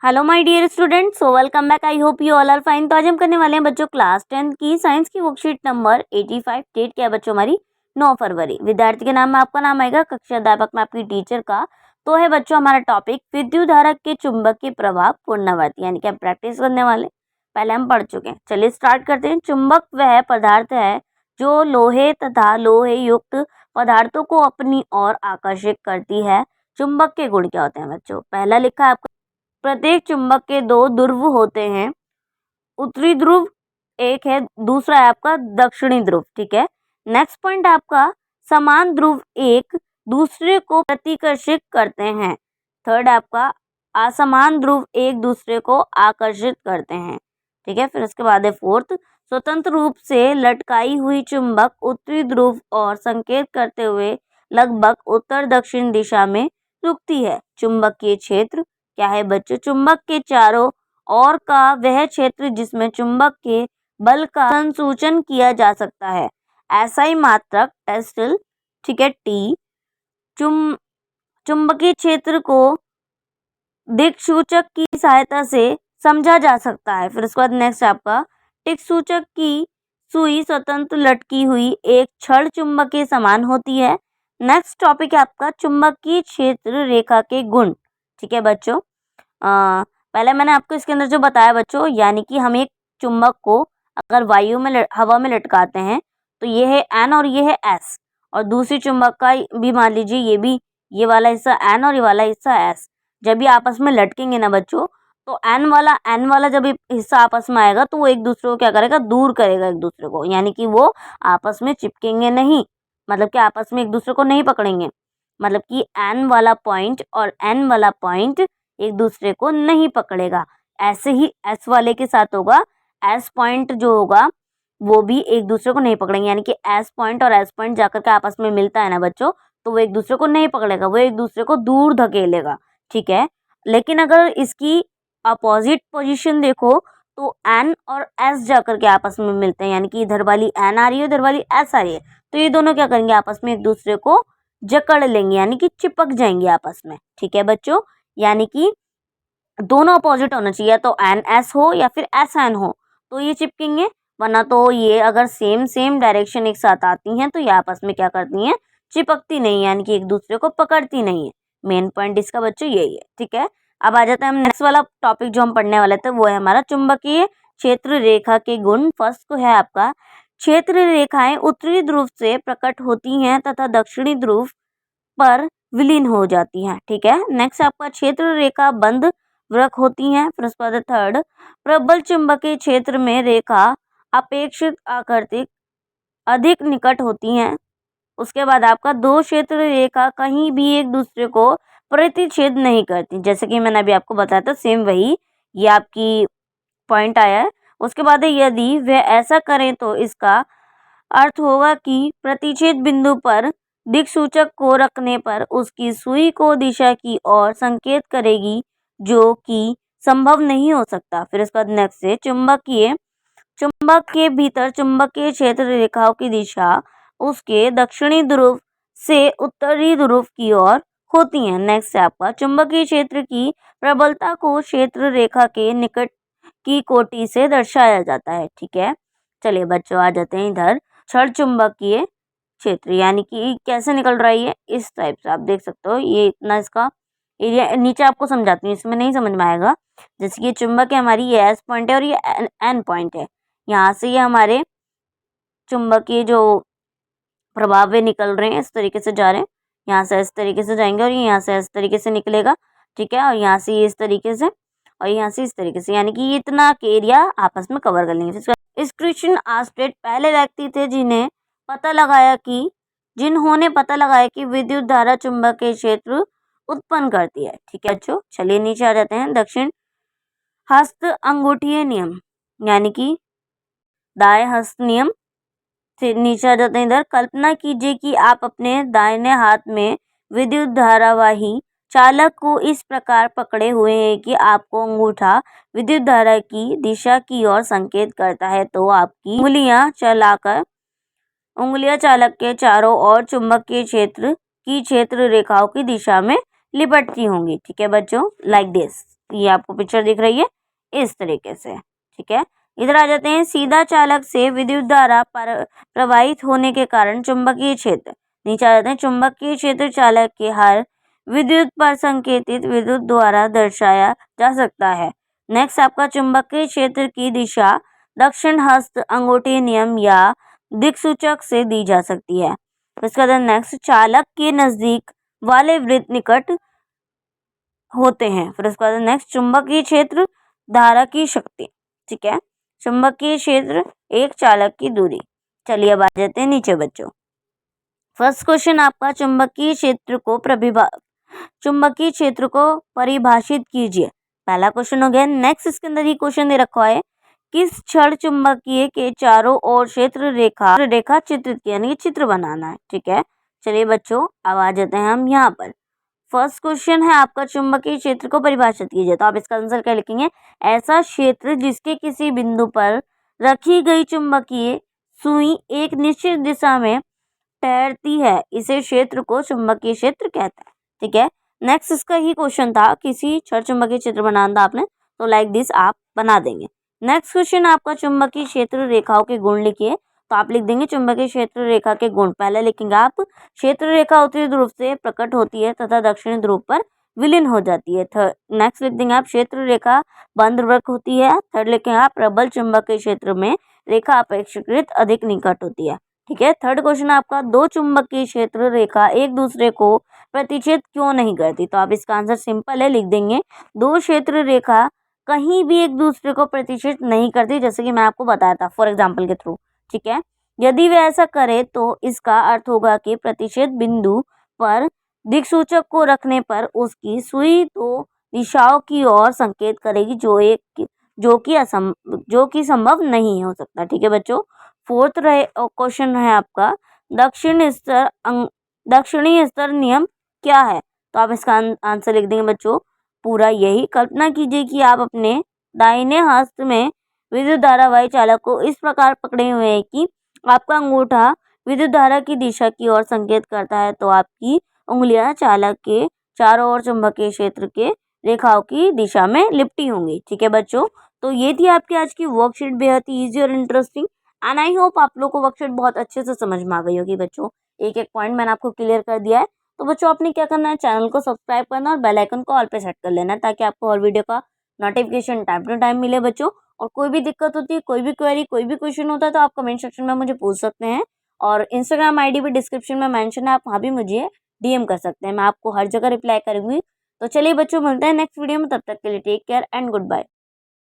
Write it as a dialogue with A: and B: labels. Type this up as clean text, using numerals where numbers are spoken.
A: Hello my dear students, so welcome back. I hope you all are fine. तो आज हम करने वाले हैं बच्चों क्लास 10 की साइंस की वर्कशीट नंबर 85। डेट क्या है बच्चों हमारी 9 फरवरी। विद्यार्थी के नाम में आपका नाम आएगा, कक्षा अध्यापक में आपकी टीचर का। तो है बच्चों हमारा टॉपिक विद्युत धारा के चुंबकीय प्रभाव पूर्णवर्ती, यानी कि हम प्रैक्टिस करने वाले। पहले हम पढ़ चुके हैं, चलिए स्टार्ट करते हैं। चुंबक वह पदार्थ है जो लोहे तथा लोहे युक्त पदार्थों को अपनी ओर आकर्षित करती है। चुंबक के गुण क्या होते हैं बच्चों? पहला लिखा है आपका, प्रत्येक चुंबक के दो ध्रुव होते हैं। उत्तरी ध्रुव एक है, दूसरा है आपका दक्षिणी ध्रुव। ठीक है। नेक्स्ट पॉइंट आपका, समान ध्रुव एक दूसरे को प्रतिकर्षित करते हैं। थर्ड आपका, असमान ध्रुव एक दूसरे को आकर्षित करते हैं। ठीक है। फिर उसके बाद है फोर्थ, स्वतंत्र रूप से लटकाई हुई चुंबक उत्तरी ध्रुव और संकेत करते हुए लगभग उत्तर दक्षिण दिशा में रुकती है। चुंबकीय क्षेत्र क्या है बच्चों? चुंबक के चारों ओर का वह क्षेत्र जिसमें चुंबक के बल का संसूचन किया जा सकता है। SI मात्रक टेस्टल। ठीक है। टी चुंबकीय क्षेत्र को दिक्सूचक की सहायता से समझा जा सकता है। फिर उसके बाद नेक्स्ट आपका, दिक्सूचक की सुई स्वतंत्र लटकी हुई एक छड़ चुंबक के समान होती है। नेक्स्ट टॉपिक है आपका, चुंबकीय क्षेत्र रेखा के गुण। ठीक है बच्चों। पहले मैंने आपको इसके अंदर जो बताया बच्चों, यानी कि हम एक चुंबक को अगर वायु में हवा में लटकाते हैं तो ये है N और ये है S, और दूसरी चुंबक का भी मान लीजिए ये भी, ये वाला हिस्सा N और ये वाला हिस्सा S। जब ये आपस में लटकेंगे ना बच्चों, तो N वाला जब ये हिस्सा आपस में आएगा तो वो एक दूसरे को क्या करेगा, दूर करेगा एक दूसरे को, यानी कि वो आपस में चिपकेंगे नहीं, मतलब कि आपस में एक दूसरे को नहीं पकड़ेंगे। मतलब कि N वाला पॉइंट और N वाला पॉइंट एक दूसरे को नहीं पकड़ेगा। ऐसे ही S वाले के साथ होगा, S पॉइंट जो होगा वो भी एक दूसरे को नहीं पकड़ेंगे, यानी कि S पॉइंट और S पॉइंट जाकर के आपस में मिलता है ना बच्चों, तो वो एक दूसरे को नहीं पकड़ेगा, वो एक दूसरे को दूर धकेलेगा। ठीक है। लेकिन अगर इसकी अपोजिट पोजीशन देखो तो N और S जाकर के आपस में मिलते हैं, यानी कि इधर वाली N आ रही है, इधर वाली S आ रही है, तो ये दोनों क्या करेंगे, आपस में एक दूसरे को जकड़ लेंगे, यानी कि चिपक जाएंगे आपस में। ठीक है बच्चों। यानी कि दोनों अपोजिट होना चाहिए, तो NS हो या फिर SN हो तो ये चिपकेंगे, वरना तो ये अगर सेम डायरेक्शन एक साथ आती हैं तो ये आपस में क्या करती हैं, चिपकती नहीं, यानी कि एक दूसरे को पकड़ती नहीं है। मेन पॉइंट इसका बच्चों यही है। ठीक है। अब आ जाता है हम नेक्स्ट वाला टॉपिक जो हम पढ़ने वाले थे, वो है हमारा चुंबकीय क्षेत्र रेखा के गुण। फर्स्ट को है आपका, क्षेत्र रेखाएं उत्तरी ध्रुव से प्रकट होती हैं तथा दक्षिणी ध्रुव पर विलीन हो जाती हैं। ठीक है। नेक्स्ट आपका, क्षेत्र रेखा बंद वृक होती हैं। फिर उसके बाद थर्ड, प्रबल चुंबकीय क्षेत्र में रेखा अपेक्षित आकृतिक अधिक निकट होती हैं। उसके बाद आपका, दो क्षेत्र रेखा कहीं भी एक दूसरे को प्रतिच्छेद नहीं करती, जैसे कि मैंने अभी आपको बताया था, सेम वही ये आपकी पॉइंट आया है। उसके बाद यदि वह ऐसा करें तो इसका अर्थ होगा कि प्रतिच्छेद बिंदु पर दिक्सूचक को रखने पर उसकी सुई को दिशा की ओर संकेत करेगी, जो कि संभव नहीं हो सकता। फिर इसके बाद नेक्स्ट है, चुंबक के भीतर चुंबकीय क्षेत्र रेखाओं की दिशा उसके दक्षिणी ध्रुव से उत्तरी ध्रुव की ओर होती है। नेक्स्ट है आपका, चुंबकीय क्षेत्र की प्रबलता को क्षेत्र रेखा के निकट की कोटि से दर्शाया जाता है। ठीक है। चलिए बच्चों आ जाते हैं इधर, क्षण चुंबकीय क्षेत्र, यानी कि कैसे निकल रहा है ये, इस टाइप से आप देख सकते हो। ये इतना इसका एरिया नीचे आपको समझाती हूँ, इसमें नहीं समझ में आएगा। जैसे कि ये चुंबक है हमारी, ये S पॉइंट है और ये N पॉइंट है। यहाँ से ये हमारे चुंबकीय जो प्रभाव वे निकल रहे हैं, इस तरीके से जा रहे हैं, यहाँ से इस तरीके से जाएंगे और ये यहाँ से इस तरीके से निकलेगा। ठीक है। और यहाँ से ये इस तरीके से और यहाँ से इस तरीके से, यानी कि ये इतना एरिया आपस में कवर कर लेंगे। क्रिश्चियन आस्पेट पहले व्यक्ति थे जिन्होंने पता लगाया कि विद्युत धारा चुंबकीय क्षेत्र उत्पन्न करती है। ठीक है बच्चों। चलिए नीचे आ जाते हैं, दक्षिण हस्त अंगूठीय नियम, यानी कि दाएं हस्त नियम से नीचे आ जाते हैं इधर। कल्पना कीजिए कि आप अपने दाहिने हाथ में विद्युत धारावाही चालक को इस प्रकार पकड़े हुए हैं कि आपको अंगूठा विद्युत धारा की दिशा की ओर संकेत करता है, तो आपकी उंगलियां चालक के चारों ओर चुंबकीय क्षेत्र की क्षेत्र रेखाओं की दिशा में लिपटती होंगी। ठीक है बच्चों, लाइक दिस। ये आपको पिक्चर दिख रही है इस तरीके से, ठीक है। इधर आ जाते हैं, सीधा चालक से विद्युत धारा प्रवाहित होने के कारण चुंबकीय क्षेत्र। नीचे आ जाते हैं, चुंबकीय क्षेत्र चालक के हर विद्युत पर संकेतित विद्युत द्वारा दर्शाया जा सकता है। नेक्स्ट आपका, चुंबकीय क्षेत्र की दिशा दक्षिण हस्त अंगूठी नियम या दिक्सूचक से दी जा सकती है। इसके बाद नेक्स्ट, चालक के नजदीक वाले वृत्त निकट होते हैं। फिर उसके बाद नेक्स्ट, चुंबकीय क्षेत्र धारा की शक्ति, ठीक है। चुंबकीय क्षेत्र एक चालक की दूरी। चलिए अब आ जाते हैं नीचे बच्चों। फर्स्ट क्वेश्चन आपका, चुंबकीय क्षेत्र को परिभाषित कीजिए। पहला क्वेश्चन हो गया। नेक्स्ट इसके अंदर ही क्वेश्चन दे रखा है, किस क्षण चुंबकीय के चारों ओर क्षेत्र रेखा चित्रित की, यानी चित्र बनाना है, ठीक है। चलिए बच्चों अब आ जाते हैं हम यहाँ पर। फर्स्ट क्वेश्चन है आपका, चुंबकीय क्षेत्र को परिभाषित कीजिए। तो आप इसका आंसर क्या लिखेंगे, ऐसा क्षेत्र जिसके किसी बिंदु पर रखी गई चुंबकीय सुई एक निश्चित दिशा में तैरती है, इसे क्षेत्र को चुंबकीय क्षेत्र कहते हैं, ठीक है। नेक्स्ट इसका ही क्वेश्चन था, किसी क्षण चुंबकीय क्षेत्र बनाना था आपने, तो लाइक दिस आप बना देंगे। नेक्स्ट क्वेश्चन आपका, चुंबकीय क्षेत्र रेखाओं के गुण लिखिए। तो आप लिख देंगे चुंबकीय क्षेत्र रेखा के गुण। पहले लिखेंगे आप, क्षेत्र रेखा उत्तरी ध्रुव से प्रकट होती है तथा दक्षिणी ध्रुव पर विलीन हो जाती है। नेक्स्ट लिख देंगे आप, क्षेत्र रेखा बंद वक्र होती है। थर्ड लिखेंगे आप, प्रबल चुंबकीय क्षेत्र में रेखा अपेक्षाकृत अधिक निकट होती है, ठीक है। थर्ड क्वेश्चन आपका, दो चुंबकीय क्षेत्र रेखा एक दूसरे को प्रतिच्छेद क्यों नहीं करती। तो आप इसका आंसर सिंपल है, लिख देंगे दो क्षेत्र रेखा कहीं भी एक दूसरे को प्रतिच्छेद नहीं करती, जैसे कि मैं आपको बताया था फॉर एग्जाम्पल के थ्रू, ठीक है। यदि वे ऐसा करे तो इसका अर्थ होगा कि प्रतिच्छेद बिंदु पर दिक्सूचक को रखने पर उसकी सुई दो दिशाओं की ओर संकेत करेगी, जो कि संभव नहीं हो सकता, ठीक है बच्चों। फोर्थ क्वेश्चन है आपका, दक्षिणी स्तर नियम क्या है। तो आप इसका आंसर लिख देंगे बच्चों पूरा यही। कल्पना कीजिए कि आप अपने दाहिने हस्त में विद्युत धारावाही चालक को इस प्रकार पकड़े हुए हैं कि आपका अंगूठा विद्युत धारा की दिशा की ओर संकेत करता है, तो आपकी उंगलियां चालक के चारों ओर चुंबकीय क्षेत्र के रेखाओं की दिशा में लिपटी होंगी, ठीक है बच्चों। तो ये थी आपकी आज की वर्कशीट, बेहद ही ईजी और इंटरेस्टिंग, एंड आई होप आप लोग को वर्कशीट बहुत अच्छे से समझ में आ गई होगी बच्चों। एक एक पॉइंट मैंने आपको क्लियर कर दिया है। तो बच्चों आपने क्या करना है, चैनल को सब्सक्राइब करना और बेल आइकन को ऑल पे सेट कर लेना है, ताकि आपको हर वीडियो का नोटिफिकेशन टाइम टू टाइम मिले बच्चों। और कोई भी दिक्कत होती है, कोई भी क्वेरी, कोई भी क्वेश्चन होता है, तो आप कमेंट सेक्शन में मुझे पूछ सकते हैं। और इंस्टाग्राम आईडी भी डिस्क्रिप्शन में मेंशन है, आप वहाँ भी मुझे डीएम कर सकते हैं, मैं आपको हर जगह रिप्लाई करूंगी। तो चलिए बच्चों, मिलते हैं नेक्स्ट वीडियो में, तब तक के लिए take care and good bye.